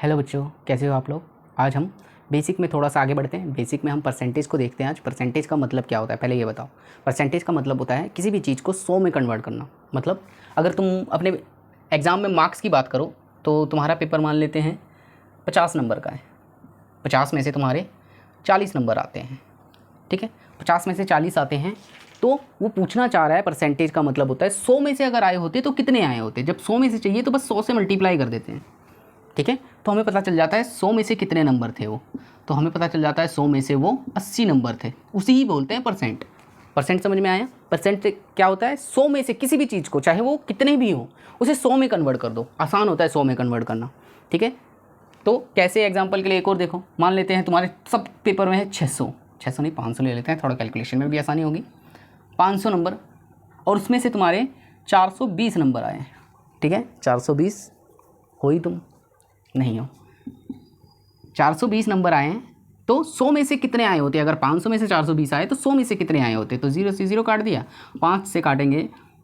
Hello बच्चों, कैसे हो आप लोग। आज हम बेसिक में थोड़ा सा आगे बढ़ते हैं। बेसिक में हम परसेंटेज को देखते हैं। आज परसेंटेज का मतलब क्या होता है पहले ये बताओ। परसेंटेज का मतलब होता है किसी भी चीज़ को 100 में कन्वर्ट करना। मतलब अगर तुम अपने एग्ज़ाम में मार्क्स की बात करो तो तुम्हारा पेपर मान लेते हैं 50 नंबर का है। 50 में से तुम्हारे 40 नंबर आते हैं, ठीक है। 50 में से 40 आते हैं तो वो पूछना चाह रहा है, परसेंटेज का मतलब होता है 100 में से अगर आए होते तो कितने आए होते। जब 100 में से चाहिए तो बस 100 से मल्टीप्लाई कर देते हैं, ठीक है। तो हमें पता चल जाता है 100 में से कितने नंबर थे वो। तो हमें पता चल जाता है 100 में से वो 80 नंबर थे। उसी ही बोलते हैं परसेंट। परसेंट समझ में आया। परसेंट क्या होता है, 100 में से किसी भी चीज़ को, चाहे वो कितने भी हो, उसे 100 में कन्वर्ट कर दो। आसान होता है 100 में कन्वर्ट करना, ठीक है। तो कैसे, एग्जाम्पल के लिए एक और देखो। मान लेते हैं तुम्हारे सब पेपर में है 600 नहीं 500 ले लेते हैं, थोड़ा कैलकुलेशन में भी आसानी होगी। 500 नंबर और उसमें से तुम्हारे 420 नंबर आए, ठीक है। 420 हो ही तुम नहीं हो। 420 नंबर आए हैं तो 100 में से कितने आए होते। अगर 500 में से 420 आए तो 100 में से कितने आए होते। तो 0 से 0 काट दिया, 5 से काटेंगे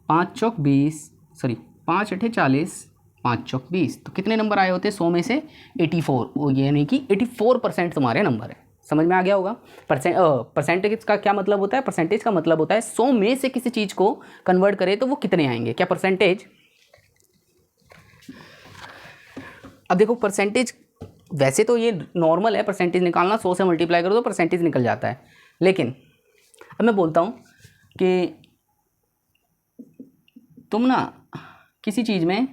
5 चौक 20, सॉरी 5 अठे 40, 5 चौक 20, तो कितने नंबर आए होते 100 में से 84। वो यानी कि 84% तुम्हारे नंबर है। समझ में आ गया होगा। परसेंटेज का क्या मतलब होता है। परसेंटेज का मतलब होता है 100 में से किसी चीज़ को कन्वर्ट करे तो वो कितने आएंगे। क्या परसेंटेज। अब देखो परसेंटेज, वैसे तो ये नॉर्मल है परसेंटेज निकालना, 100 से मल्टीप्लाई करो तो परसेंटेज निकल जाता है। लेकिन अब मैं बोलता हूँ कि तुम ना किसी चीज़ में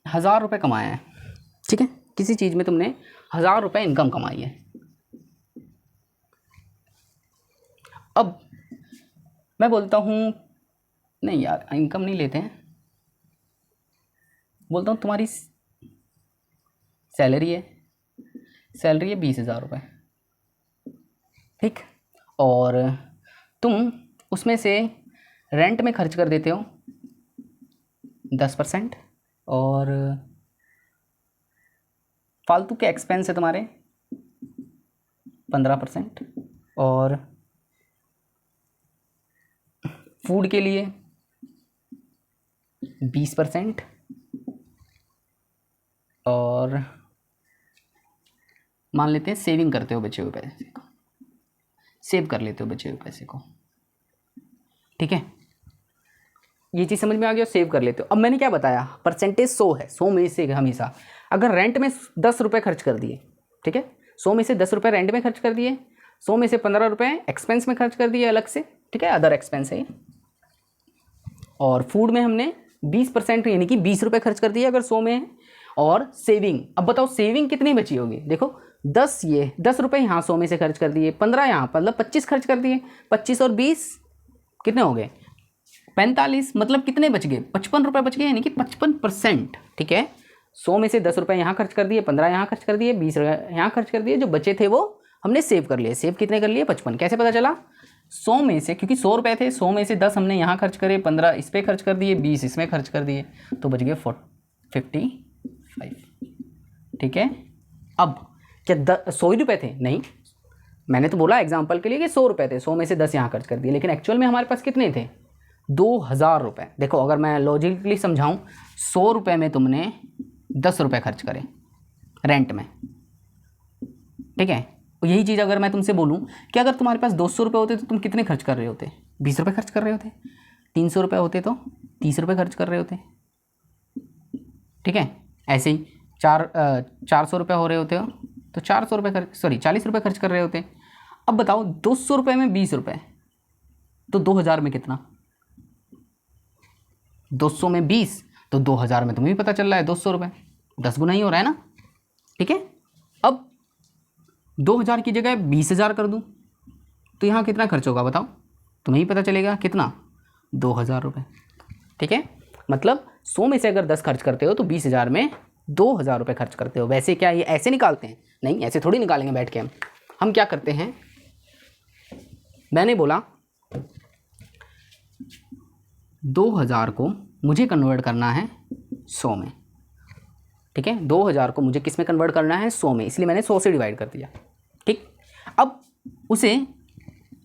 1000 रुपये कमाए हैं, ठीक है। किसी चीज़ में तुमने 1000 रुपये इनकम कमाई है। अब मैं बोलता हूँ नहीं यार, इनकम नहीं लेते हैं, बोलता हूँ तुम्हारी सैलरी है 20,000 रुपये, ठीक। और तुम उसमें से रेंट में खर्च कर देते हो 10% और फालतू के एक्सपेंस है तुम्हारे 15% और फूड के लिए 20% और मान लेते हैं सेविंग करते हो बचे हुए पैसे को, सेव कर लेते हो बचे हुए पैसे को, ठीक है। ये चीज़ समझ में आ गया, सेव कर लेते हो। अब मैंने क्या बताया, परसेंटेज 100 है। 100 में से हमेशा अगर रेंट में 10 रुपये खर्च कर दिए, ठीक है, 100 में से 10 रुपये रेंट में खर्च कर दिए, 100 में से 15 रुपये एक्सपेंस में खर्च कर दिए अलग से, ठीक है, अदर एक्सपेंस है। और फूड में हमने 20% यानी कि 20 रुपये खर्च कर दिए अगर 100 में है। और सेविंग, अब बताओ सेविंग कितनी बची होगी। देखो 10 रुपये यहाँ 100 में से खर्च कर दिए, 15 यहाँ, मतलब 25 खर्च कर दिए। 25 और 20 कितने हो गए 45, मतलब कितने बच गए 55 रुपये बच गए, यानी कि 55%, ठीक है। 100 में से 10 रुपये यहाँ खर्च कर दिए, 15 यहाँ खर्च कर दिए, 20 यहाँ खर्च कर दिए, जो बचे थे वो हमने सेव कर लिए। सेव कितने कर लिए 55। कैसे पता चला, 100 में से, क्योंकि 100 रुपये थे, 100 में से 10 हमने यहाँ खर्च करे, 15 इस पर खर्च कर दिए, 20 इसमें खर्च कर दिए, तो बच गए 55, ठीक है। अब क्या 100 ही रुपये थे, नहीं, मैंने तो बोला एग्जाम्पल के लिए कि 100 रुपये थे, 100 में से 10 यहाँ खर्च कर दिए, लेकिन एक्चुअल में हमारे पास कितने थे 2000 रुपये। देखो अगर मैं लॉजिकली समझाऊँ, 100 रुपये में तुमने 10 रुपये खर्च करे रेंट में, ठीक है। यही चीज़ अगर मैं तुमसे बोलूँ कि अगर तुम्हारे पास 200 रुपये होते तो तुम कितने खर्च कर रहे होते, 20 रुपये खर्च कर रहे होते। 300 रुपये होते तो 30 रुपये खर्च कर रहे होते, ठीक है। ऐसे ही 400 रुपये हो रहे होते हो तो 400 रुपये खर्च, सॉरी 40 रुपये खर्च कर रहे होते। अब बताओ 200 रुपये में 20 रुपये तो 2000 में कितना, 200 में 20 तो 2000 में तुम्हें भी पता चल रहा है 200 रुपये, 10 गुना ही हो रहा है ना, ठीक है। अब 2000 की जगह 20,000 कर दूं तो यहाँ कितना खर्च होगा बताओ, तुम्हें ही पता चलेगा कितना 2000 रुपये, ठीक है। मतलब 100 में से अगर 10 खर्च करते हो तो 20,000 में 2000 रुपये खर्च करते हो। वैसे क्या ये ऐसे निकालते हैं, नहीं ऐसे थोड़ी निकालेंगे बैठ के। हम क्या करते हैं, मैंने बोला 2000 को मुझे कन्वर्ट करना है 100 में, ठीक है। 2000 को मुझे किस में कन्वर्ट करना है 100 में, इसलिए मैंने 100 से डिवाइड कर दिया, ठीक। अब उसे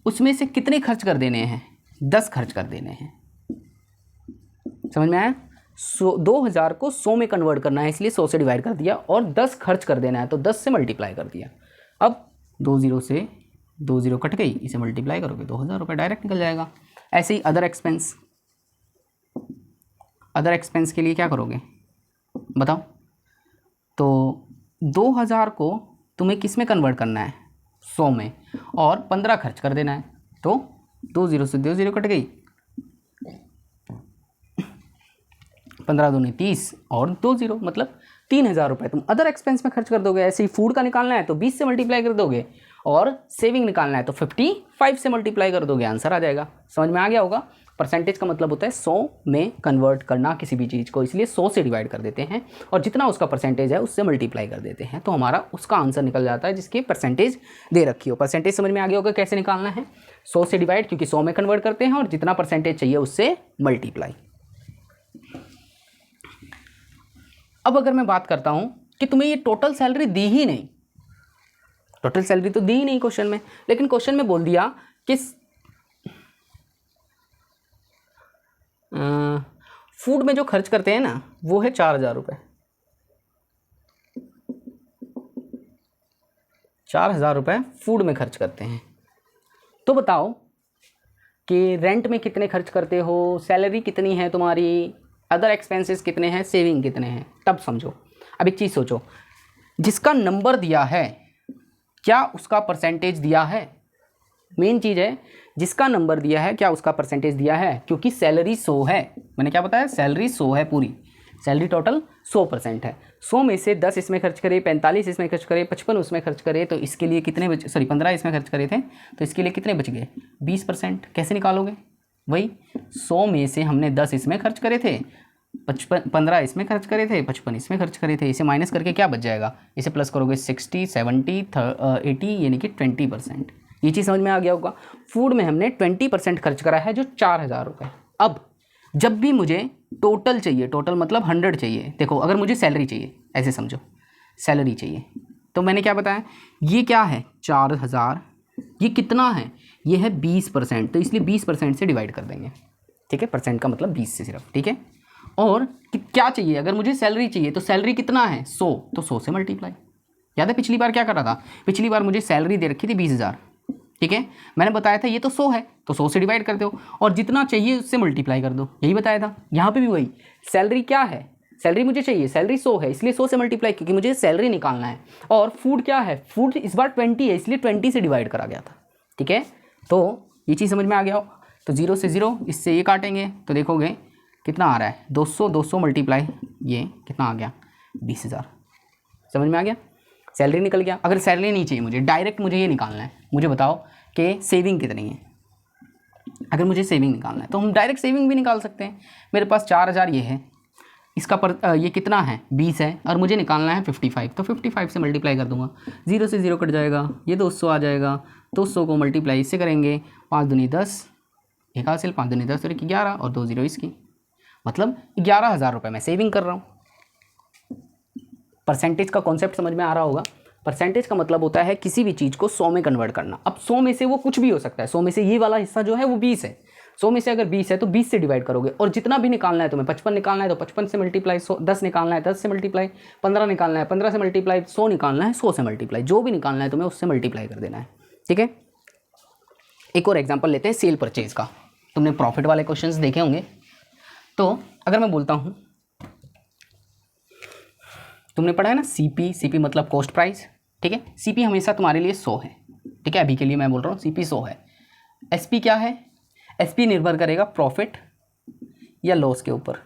उसमें से कितने खर्च कर देने हैं, 10 खर्च कर देने हैं। समझ में आया, 2000 को 100 में कन्वर्ट करना है, इसलिए 100 से डिवाइड कर दिया, और 10 खर्च कर देना है तो 10 से मल्टीप्लाई कर दिया। अब 20 से 20 कट गई, इसे मल्टीप्लाई करोगे 2000 रुपये डायरेक्ट निकल जाएगा। ऐसे ही अदर एक्सपेंस के लिए क्या करोगे बताओ। तो 2000 को तुम्हें किस में कन्वर्ट करना है, 100 में, और 15 खर्च कर देना है, तो 20 से 20 कट गई, 15 दूनी 30 और 20, मतलब 3000 रुपये तुम अदर एक्सपेंस में खर्च कर दोगे। ऐसे ही फूड का निकालना है तो 20 से मल्टीप्लाई कर दोगे, और सेविंग निकालना है तो 55 से मल्टीप्लाई कर दोगे, आंसर आ जाएगा। समझ में आ गया होगा। परसेंटेज का मतलब होता है 100 में कन्वर्ट करना किसी भी चीज़ को, इसलिए 100 से डिवाइड कर देते हैं और जितना उसका परसेंटेज है उससे मल्टीप्लाई कर देते हैं, तो हमारा उसका आंसर निकल जाता है जिसकी परसेंटेज दे रखी हो। परसेंटेज समझ में आ गया होगा कैसे निकालना है। 100 से डिवाइड, क्योंकि 100 में कन्वर्ट करते हैं, और जितना परसेंटेज चाहिए उससे मल्टीप्लाई। अब अगर मैं बात करता हूं कि तुम्हें ये टोटल सैलरी दी ही नहीं, टोटल सैलरी तो दी ही नहीं क्वेश्चन में, लेकिन क्वेश्चन में बोल दिया कि फूड में जो खर्च करते हैं ना वो है 4000 रुपये, 4000 रुपये फूड में खर्च करते हैं। तो बताओ कि रेंट में कितने खर्च करते हो, सैलरी कितनी है तुम्हारी, अदर एक्सपेंसेस कितने हैं, सेविंग कितने हैं, तब समझो। अब एक चीज़ सोचो, जिसका नंबर दिया है क्या उसका परसेंटेज दिया है, मेन चीज़ है जिसका नंबर दिया है क्या उसका परसेंटेज दिया है, क्योंकि सैलरी 100 है, मैंने क्या बताया, सैलरी 100 है, पूरी सैलरी टोटल 100% है। 100 में से 10 इसमें खर्च करे, 45 इसमें खर्च करे, 55 उसमें खर्च करे, तो इसके लिए कितने 15 इसमें खर्च करे थे, तो इसके लिए कितने बच गए, 20%। कैसे निकालोगे, वही 100 में से हमने 10 इसमें खर्च करे थे, 15 इसमें खर्च करे थे, 55 इसमें खर्च करे थे, इसे माइनस करके क्या बच जाएगा, इसे प्लस करोगे 60, 70, 80, यानी कि 20%। ये चीज़ समझ में आ गया होगा। फूड में हमने 20% खर्च करा है, जो 4000 रुपये। अब जब भी मुझे टोटल चाहिए, टोटल मतलब 100 चाहिए, देखो अगर मुझे सैलरी चाहिए, ऐसे समझो सैलरी चाहिए, तो मैंने क्या बताया, ये क्या है 4000, ये कितना है, ये है 20%, तो इसलिए 20% से डिवाइड कर देंगे, ठीक है, परसेंट का मतलब 20 से सिर्फ, ठीक है। और क्या चाहिए, अगर मुझे सैलरी चाहिए तो सैलरी कितना है 100, तो 100 से मल्टीप्लाई। याद है पिछली बार क्या कर रहा था, पिछली बार मुझे सैलरी दे रखी थी 20000, ठीक है, मैंने बताया था ये तो 100 है, तो 100 से डिवाइड कर दो और जितना चाहिए उससे मल्टीप्लाई कर दो, यही बताया था। यहाँ पे भी वही, सैलरी क्या है, सैलरी मुझे चाहिए, सैलरी 100 है, इसलिए 100 से मल्टीप्लाई, क्योंकि मुझे सैलरी निकालना है। और फूड क्या है, फूड इस बार 20 है, इसलिए 20 से डिवाइड करा गया था, ठीक है। तो ये चीज़ समझ में आ गया हो। तो 0 से 0, इससे ये काटेंगे तो देखोगे कितना आ रहा है, 200 मल्टीप्लाई ये कितना आ गया, 20000। समझ में आ गया, सैलरी निकल गया। अगर सैलरी नहीं चाहिए मुझे, डायरेक्ट मुझे ये निकालना है, मुझे बताओ कि सेविंग कितनी है। अगर मुझे सेविंग निकालना है तो हम डायरेक्ट सेविंग भी निकाल सकते हैं। मेरे पास 4000 ये है, इसका ये कितना है 20 है, और मुझे निकालना है 55, तो 55 से मल्टीप्लाई कर दूंगा, 0 से 0 कट जाएगा, ये 200 आ जाएगा, 200 को मल्टीप्लाई इससे करेंगे, 5 दूनी 10, एक हासिल, 5 दूनी 10 और 11 और 2 0 इसकी, मतलब 11000 रुपये मैं सेविंग कर रहा हूँ। परसेंटेज का कॉन्सेप्ट समझ में आ रहा होगा। परसेंटेज का मतलब होता है किसी भी चीज़ को 100 में कन्वर्ट करना। अब 100 में से वो कुछ भी हो सकता है, 100 में से ये वाला हिस्सा जो है वो 20 है, 100 में से अगर 20 है तो 20 से डिवाइड करोगे, और जितना भी निकालना है तुम्हें, 55 निकालना है तो 55 से मल्टीप्लाई, 10 निकालना है 10 से मल्टीप्लाई, 15 निकालना है 15 से मल्टीप्लाई, 100 निकालना है 100 से मल्टीप्लाई, जो भी निकालना है तुम्हें उससे मल्टीप्लाई कर देना है, ठीक है। एक और एग्जाम्पल लेते हैं सेल परचेज का। तुमने प्रॉफिट वाले क्वेश्चंस देखे होंगे। तो अगर मैं बोलता हूँ, तुमने पढ़ा है ना सीपी मतलब कॉस्ट प्राइस, ठीक है। सीपी हमेशा तुम्हारे लिए 100 है, ठीक है, अभी के लिए मैं बोल रहा हूँ सीपी 100 है। एसपी क्या है, एसपी निर्भर करेगा प्रॉफिट या लॉस के ऊपर।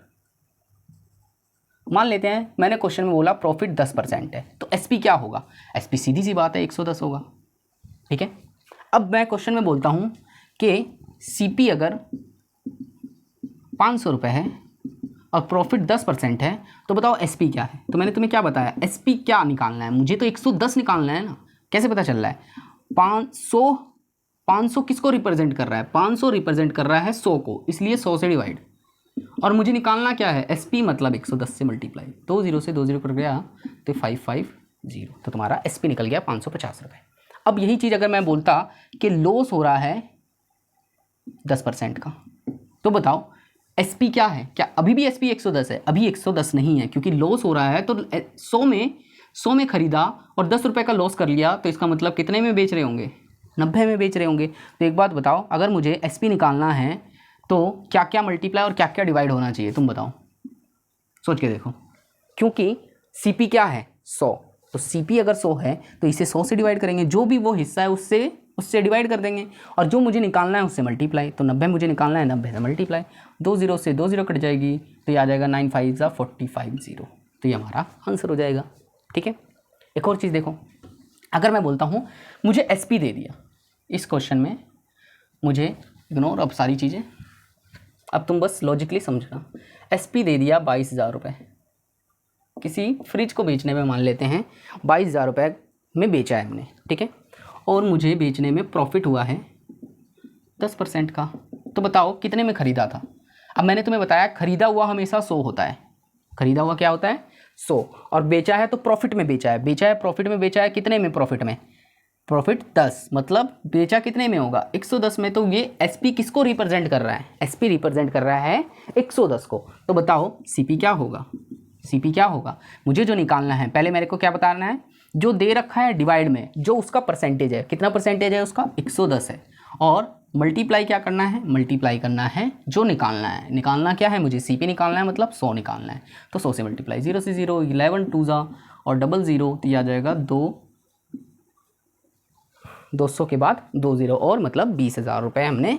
मान लेते हैं मैंने क्वेश्चन में बोला प्रॉफिट 10% है, तो एसपी क्या होगा, एसपी सीधी सी बात है 110 होगा, ठीक है। अब मैं क्वेश्चन में बोलता हूँ कि सीपी अगर 500 रुपये है और प्रॉफिट 10% है, तो बताओ एसपी क्या है। तो मैंने तुम्हें क्या बताया, एसपी क्या निकालना है, मुझे तो 110 निकालना है ना। कैसे पता चल रहा है, 500 किसको रिप्रेजेंट कर रहा है, 500 रिप्रेजेंट कर रहा है 100 को, इसलिए 100 से डिवाइड, और मुझे निकालना क्या है, एसपी मतलब 110 से मल्टीप्लाई, 2 0 से 2 0 कर गया तो 550, तो तुम्हारा एसपी निकल गया 550 रुपये। अब यही चीज़ अगर मैं बोलता कि लॉस हो रहा है 10% का, तो बताओ SP क्या है, क्या अभी भी SP 110 है? अभी 110 नहीं है, क्योंकि लॉस हो रहा है। तो 100 में खरीदा और 10 रुपये का लॉस कर लिया, तो इसका मतलब कितने में बेच रहे होंगे? 90 में बेच रहे होंगे। तो एक बात बताओ, अगर मुझे SP निकालना है तो क्या क्या मल्टीप्लाई और क्या क्या डिवाइड होना चाहिए, तुम बताओ, सोच के देखो। क्योंकि CP क्या है? 100। तो CP अगर 100 है तो इसे 100 से डिवाइड करेंगे, जो भी वो हिस्सा है उससे डिवाइड कर देंगे, और जो मुझे निकालना है उससे मल्टीप्लाई। तो 90 मुझे निकालना है, 90 से मल्टीप्लाई, 2 0 से 2 0 कट जाएगी, तो ये आ जाएगा 9 5 45 0। तो ये हमारा आंसर हो जाएगा। ठीक है, एक और चीज़ देखो, अगर मैं बोलता हूँ मुझे SP दे दिया इस क्वेश्चन में, मुझे इग्नोर अब सारी चीज़ें, अब तुम बस लॉजिकली समझना। SP दे दिया 22,000 रुपये, किसी फ्रिज को बेचने में मान लेते हैं 22,000 रुपये में बेचा है हमने, ठीक है, और मुझे बेचने में प्रॉफिट हुआ है 10% का। तो बताओ कितने में ख़रीदा था? अब मैंने तुम्हें बताया खरीदा हुआ हमेशा 100 होता है। खरीदा हुआ क्या होता है? 100। और बेचा है तो प्रॉफिट में बेचा है, प्रॉफिट में बेचा है, कितने में? प्रॉफिट में। प्रॉफिट 10, मतलब बेचा कितने में होगा? 110 में। तो ये SP किसको रिप्रेजेंट कर रहा है? SP रिप्रेजेंट कर रहा है 110 को। तो बताओ CP क्या होगा? CP क्या होगा? मुझे जो निकालना है, पहले मेरे को क्या बताना है? जो दे रखा है डिवाइड में, जो उसका परसेंटेज है, कितना परसेंटेज है उसका? 110 है। और मल्टीप्लाई क्या करना है? मल्टीप्लाई करना है जो निकालना है। निकालना क्या है? मुझे CP निकालना है, मतलब 100 निकालना है। तो 100 से मल्टीप्लाई, 0 से 0, 11 2 और 00, तो यह आ जाएगा 200 के बाद 20, और मतलब 20,000 रुपये हमने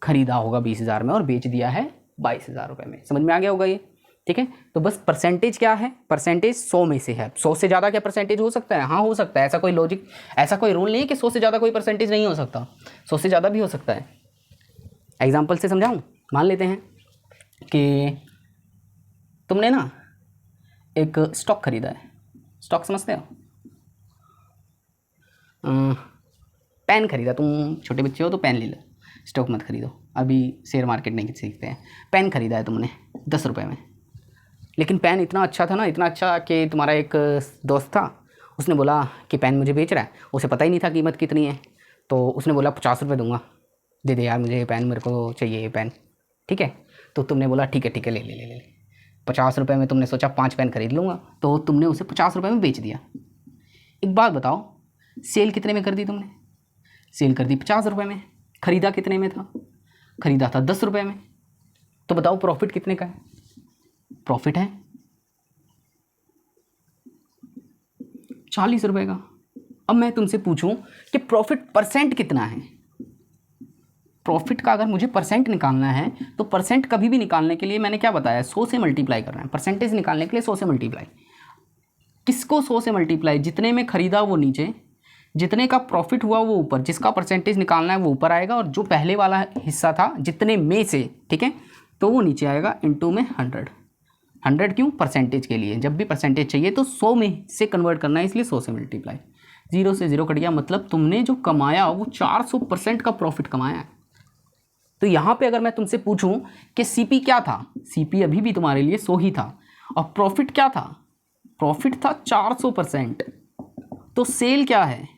खरीदा होगा 20,000 में और बेच दिया है 22,000 रुपये में। समझ में आ गया होगा ये? ठीक है, तो बस परसेंटेज क्या है? परसेंटेज 100 में से है। 100 से ज़्यादा क्या परसेंटेज हो सकता है? हाँ हो सकता है, ऐसा कोई लॉजिक, ऐसा कोई रूल नहीं है कि 100 से ज़्यादा कोई परसेंटेज नहीं हो सकता। 100 से ज़्यादा भी हो सकता है। एग्जाम्पल से समझाऊँ? मान लेते हैं कि तुमने ना एक स्टॉक खरीदा है। स्टॉक समझते हो? पेन खरीदा, तुम छोटे बच्चे हो तो पेन ले लो, स्टॉक मत खरीदो, अभी शेयर मार्केट नहीं सीखते हैं। पेन खरीदा है तुमने 10 रुपये में, लेकिन पेन इतना अच्छा था ना, इतना अच्छा कि तुम्हारा एक दोस्त था, उसने बोला कि पेन मुझे बेच रहा है, उसे पता ही नहीं था कीमत कितनी है, तो उसने बोला 50 रुपये दूंगा, दे दे यार मुझे ये पेन, मेरे को चाहिए ये पेन, ठीक है। तो तुमने बोला ठीक है ले ले ले ले 50 रुपये में तुमने सोचा 5 पेन खरीद लूँगा, तो तुमने उसे 50 रुपये में बेच दिया। एक बात बताओ, सेल कितने में कर दी तुमने? सेल कर दी 50 रुपये में। ख़रीदा कितने में था? ख़रीदा था 10 रुपये में। तो बताओ प्रॉफिट कितने का है? प्रॉफिट है 40 रुपये का। अब मैं तुमसे पूछूं कि प्रॉफिट परसेंट कितना है? प्रॉफिट का अगर मुझे परसेंट निकालना है तो परसेंट कभी भी निकालने के लिए मैंने क्या बताया? 100 से मल्टीप्लाई करना है। परसेंटेज निकालने के लिए 100 से मल्टीप्लाई। किसको 100 से मल्टीप्लाई? जितने में खरीदा वो नीचे, जितने का प्रॉफिट हुआ वो ऊपर, जिसका परसेंटेज निकालना है वो ऊपर आएगा, और जो पहले वाला हिस्सा था जितने में से, ठीक है, तो वो नीचे आएगा, इनटू में 100। 100 क्यों? परसेंटेज के लिए। जब भी परसेंटेज चाहिए तो 100 में से कन्वर्ट करना है, इसलिए 100 से मल्टीप्लाई। 0 से 0 कट गया, मतलब तुमने जो कमाया वो 400% का प्रॉफिट कमाया है। तो यहाँ पे अगर मैं तुमसे पूछूं कि CP क्या था? CP अभी भी तुम्हारे लिए 100 ही था, और प्रॉफिट क्या था? प्रॉफिट था 400%। तो सेल क्या है?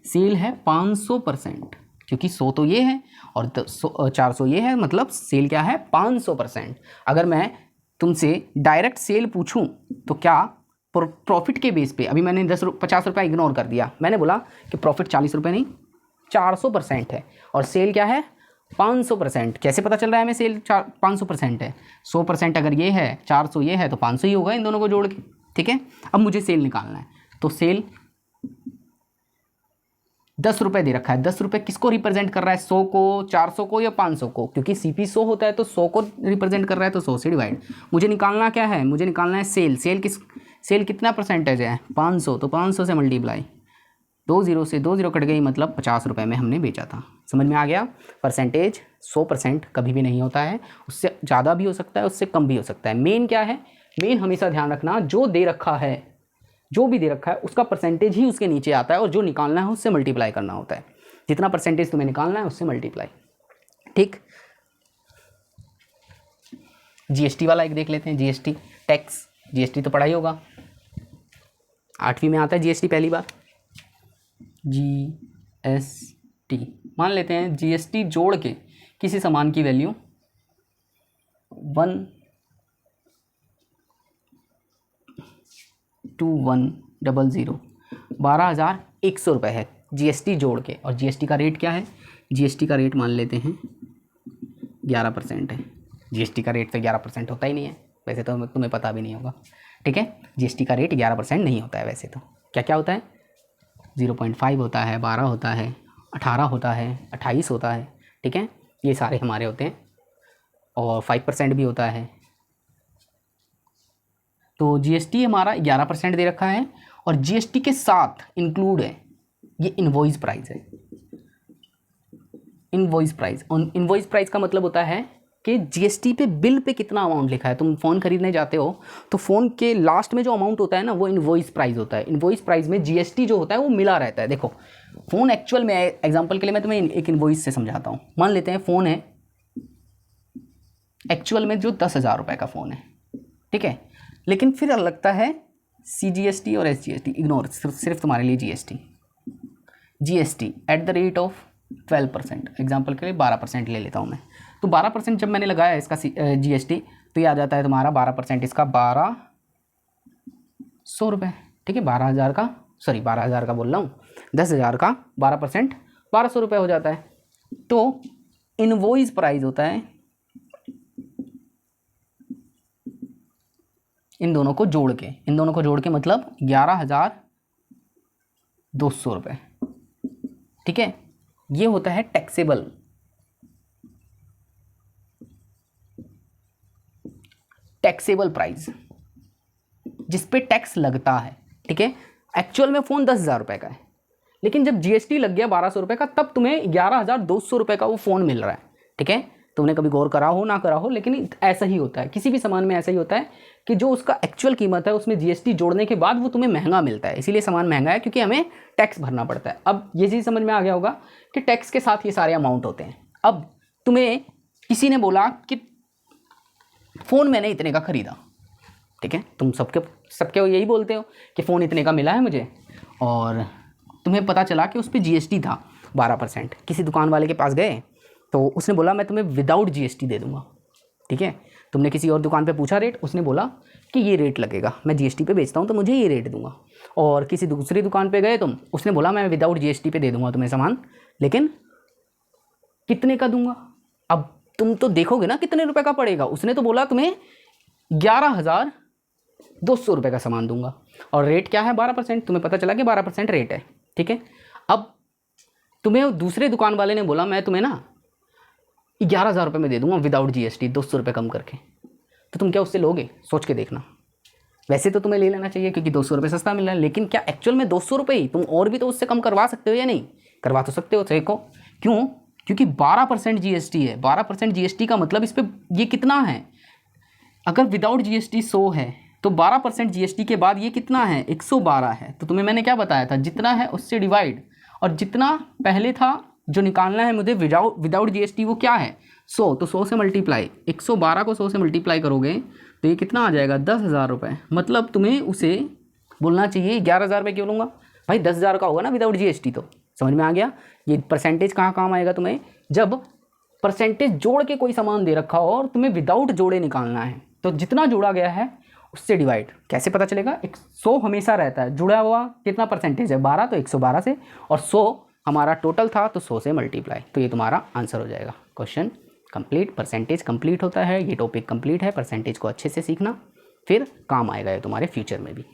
सेल है 500%, क्योंकि 100 तो ये है और 400 ये है, मतलब सेल क्या है? 500%। अगर मैं तुमसे डायरेक्ट सेल पूछूं तो क्या प्रॉफिट के बेस पे, अभी मैंने 50 रुपये इग्नोर कर दिया, मैंने बोला कि प्रॉफिट 40 रुपये नहीं 400% है, और सेल क्या है? 500%। कैसे पता चल रहा है हमें सेल 500% है? 100% अगर ये है, 400 ये है, तो 500 ही होगा इन दोनों को जोड़ के, ठीक है। अब मुझे सेल निकालना है, तो सेल 10 रुपये दे रखा है। 10 रुपये किसको रिप्रेजेंट कर रहा है? 100 को, 400 को, या 500 को? क्योंकि CP 100 होता है तो 100 को रिप्रेजेंट कर रहा है, तो 100 से डिवाइड। मुझे निकालना क्या है? मुझे निकालना है सेल। सेल कितना परसेंटेज है? 500, तो 500 से मल्टीप्लाई, 2 0 से 2 0 कट गई, मतलब 50 रुपये में हमने बेचा था। समझ में आ गया? परसेंटेज 100% कभी भी नहीं होता है, उससे ज़्यादा भी हो सकता है, उससे कम भी हो सकता है। मेन क्या है? मेन हमेशा ध्यान रखना, जो दे रखा है, जो भी दे रखा है उसका परसेंटेज ही उसके नीचे आता है, और जो निकालना है उससे मल्टीप्लाई करना होता है। जितना परसेंटेज तुम्हें निकालना है उससे मल्टीप्लाई, ठीक। GST वाला एक देख लेते हैं। GST टैक्स, GST तो पढ़ा ही होगा, 8वीं में आता है GST पहली बार। GST मान लेते हैं GST जोड़ के किसी सामान की वैल्यू 12,100 12,100 रुपये है जीएसटी जोड़ के। और जीएसटी का रेट क्या है? जीएसटी का रेट मान लेते हैं 11% है। जीएसटी का रेट तो 11% होता ही नहीं है, वैसे तो तुम्हें पता भी नहीं होगा, ठीक है। जीएसटी का रेट 11% नहीं होता है, वैसे तो क्या क्या होता है? 0.5 होता है, 12 होता है, 18 होता है, 28 होता है, ठीक है, ये सारे हमारे होते हैं। और 5% भी होता है। तो जीएसटी हमारा 11% दे रखा है और जीएसटी के साथ इंक्लूड है ये इनवॉइस प्राइस है। इनवॉइस प्राइस, और इनवॉइस प्राइस का मतलब होता है कि जीएसटी पे बिल पे कितना अमाउंट लिखा है। तुम फ़ोन खरीदने जाते हो तो फ़ोन के लास्ट में जो अमाउंट होता है ना, वो इनवॉइस प्राइस होता है। इनवॉइस प्राइस में जीएसटी जो होता है वो मिला रहता है। देखो फ़ोन एक्चुअल में, एग्जांपल के लिए मैं तुम्हें एक इनवॉइस से समझाता हूँ। मान लेते हैं फ़ोन है एक्चुअल में जो 10,000 रुपये का फ़ोन है, ठीक है, लेकिन फिर लगता है CGST और SGST, इग्नोर, सिर्फ तुम्हारे लिए GST at the rate of 12%, example के लिए 12% ले लेता हूँ मैं। तो 12% जब मैंने लगाया इसका GST, तो ये आ जाता है तुम्हारा 12% इसका 1,200 रुपये, ठीक है। 12,000 का, सॉरी 12,000 का बोल रहा हूँ, 10,000 का 12% 1,200 रुपये हो जाता है। तो इनवॉइस प्राइस होता है इन दोनों को जोड़ के मतलब 11,200 रुपये, ठीक है। ये होता है टैक्सेबल प्राइस, जिस पे टैक्स लगता है, ठीक है। एक्चुअल में फ़ोन 10,000 रुपये का है, लेकिन जब जीएसटी लग गया 1,200 रुपये का, तब तुम्हें 11,200 रुपये का वो फ़ोन मिल रहा है, ठीक है। तुमने कभी गौर करा हो ना करा हो, लेकिन ऐसा ही होता है, किसी भी सामान में ऐसा ही होता है कि जो उसका एक्चुअल कीमत है उसमें जीएसटी जोड़ने के बाद वो तुम्हें महंगा मिलता है। इसीलिए सामान महंगा है, क्योंकि हमें टैक्स भरना पड़ता है। अब ये चीज़ समझ में आ गया होगा कि टैक्स के साथ ये सारे अमाउंट होते हैं। अब तुम्हें किसी ने बोला कि फ़ोन मैंने इतने का ख़रीदा, ठीक है, तुम सबके यही बोलते हो कि फ़ोन इतने का मिला है मुझे, और तुम्हें पता चला कि उस पर जीएसटी था 12%। किसी दुकान वाले के पास गए तो उसने बोला मैं तुम्हें विदाउट जीएसटी दे दूंगा, ठीक है। तुमने किसी और दुकान पे पूछा रेट, उसने बोला कि ये रेट लगेगा, मैं जीएसटी पे बेचता हूँ तो मुझे ये रेट दूंगा। और किसी दूसरी दुकान पे गए तुम, उसने बोला मैं विदाउट जीएसटी पे दे दूंगा तुम्हें सामान, लेकिन कितने का दूंगा। अब तुम तो देखोगे ना कितने रुपए का पड़ेगा। उसने तो बोला तुम्हें 11,200 रुपये का सामान दूंगा, और रेट क्या है 12%। तुम्हें पता चला कि 12% रेट है, ठीक है। अब तुम्हें दूसरे दुकान वाले ने बोला मैं तुम्हें ना 11,000 रुपये में दे दूंगा विदाउट जीएसटी, 200 रुपये कम करके। तो तुम क्या उससे लोगे? सोच के देखना। वैसे तो तुम्हें ले लेना चाहिए क्योंकि 200 रुपये सस्ता मिल रहा है, लेकिन क्या एक्चुअल में 200 रुपये ही? तुम और भी तो उससे कम करवा सकते हो या नहीं? करवा तो सकते हो। देखो क्यों? क्योंकि 12% जीएसटी है। 12% जीएसटी का मतलब इस पर ये कितना है, अगर विदाउट जीएसटी 100 है तो 12% जीएसटी के बाद ये कितना है, 112 है। तो तुम्हें मैंने क्या बताया था, जितना है उससे डिवाइड, और जितना पहले था जो निकालना है मुझे विदाउट जीएसटी वो क्या है 100, तो 100 से मल्टीप्लाई, 112 को 100 से मल्टीप्लाई करोगे तो ये कितना आ जाएगा 10,000 रुपये। मतलब तुम्हें उसे बोलना चाहिए 11,000 रुपये क्यों लूँगा भाई, 10,000 का होगा ना विदाउट जीएसटी। तो समझ में आ गया ये परसेंटेज कहाँ काम आएगा तुम्हें, जब परसेंटेज जोड़ के कोई सामान दे रखा हो और तुम्हें विदाउट जोड़े निकालना है, तो जितना जोड़ा गया है उससे डिवाइड। कैसे पता चलेगा? 100 हमेशा रहता है जुड़ा हुआ, कितना परसेंटेज है 12, तो 112 से, और 100 हमारा टोटल था तो 100 से मल्टीप्लाई, तो ये तुम्हारा आंसर हो जाएगा। क्वेश्चन कंप्लीट, परसेंटेज कंप्लीट होता है। ये टॉपिक कंप्लीट है। परसेंटेज को अच्छे से सीखना, फिर काम आएगा ये तुम्हारे फ्यूचर में भी।